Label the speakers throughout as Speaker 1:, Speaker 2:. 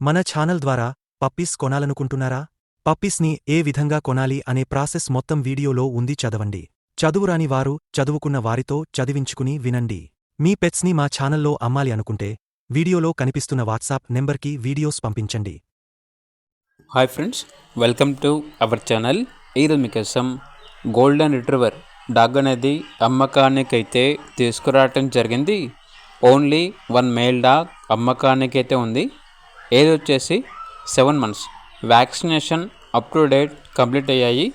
Speaker 1: మన ఛానల్ ద్వారా పప్పీస్ కొనాలనుకుంటున్నారా? పప్పీస్ని ఏ విధంగా కొనాలి అనే ప్రాసెస్ మొత్తం వీడియోలో ఉంది, చదవండి. చదువురాని వారు చదువుకున్న వారితో చదివించుకుని వినండి. మీ పెట్స్ని మా ఛానల్లో అమ్మాలి అనుకుంటే వీడియోలో కనిపిస్తున్న వాట్సాప్ నెంబర్కి వీడియోస్ పంపించండి.
Speaker 2: Hi friends, welcome to our channel. ఈరోజు మీకోసం గోల్డెన్ రిట్రీవర్ డాగ్ అనేది అమ్మకానికైతే తీసుకురావటం జరిగింది. ఓన్లీ 1 మేల్ డాగ్ అమ్మకానికైతే ఉంది. ఏజ్ వచ్చేసి 7 months. Vaccination up to date complete అయ్యాయి.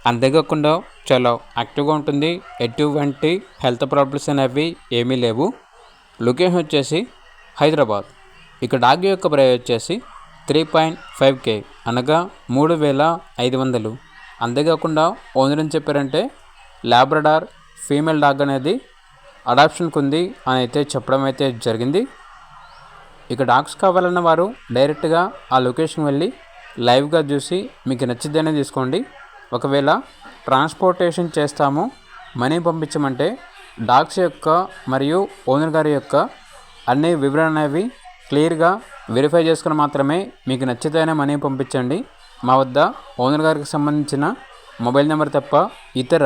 Speaker 2: అంతేకాకుండా చాలా యాక్టివ్గా ఉంటుంది. ఎటువంటి హెల్త్ ప్రాబ్లమ్స్ అనేవి ఏమీ లేవు. లొకేషన్ వచ్చేసి హైదరాబాద్. ఇక డాగ్ యొక్క ప్రైస్ వచ్చేసి 3.5K, అనగా 3,500. అంతేకాకుండా ఓనర్ అని చెప్పారంటే లాబ్రడార్ ఫీమేల్ డాగ్ అనేది అడాప్షన్కి ఉంది అని అయితే చెప్పడం అయితే జరిగింది. ఇక డాగ్స్ కావాలన్న వారు డైరెక్ట్గా ఆ లొకేషన్ వెళ్ళి లైవ్గా చూసి మీకు నచ్చిద్దనే తీసుకోండి. ఒకవేళ ట్రాన్స్పోర్టేషన్ చేస్తాము, మనీ పంపించమంటే డాగ్స్ యొక్క మరియు ఓనర్ గారి యొక్క అన్ని వివరాలు అనేవి క్లియర్గా వెరిఫై చేసుకుని మాత్రమే మీకు నచ్చితేనే మనీ పంపించండి. మా వద్ద ఓనర్ గారికి సంబంధించిన మొబైల్ నెంబర్ తప్ప ఇతర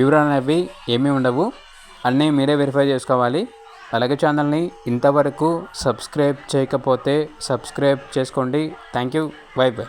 Speaker 2: వివరాలు అనేవి ఏమీ ఉండవు. అన్నీ మీరే వెరిఫై చేసుకోవాలి. అలాగే ఛానల్ని ఇంతవరకు సబ్స్క్రైబ్ చేయకపోతే సబ్స్క్రైబ్ చేసుకోండి. Thank you. By by.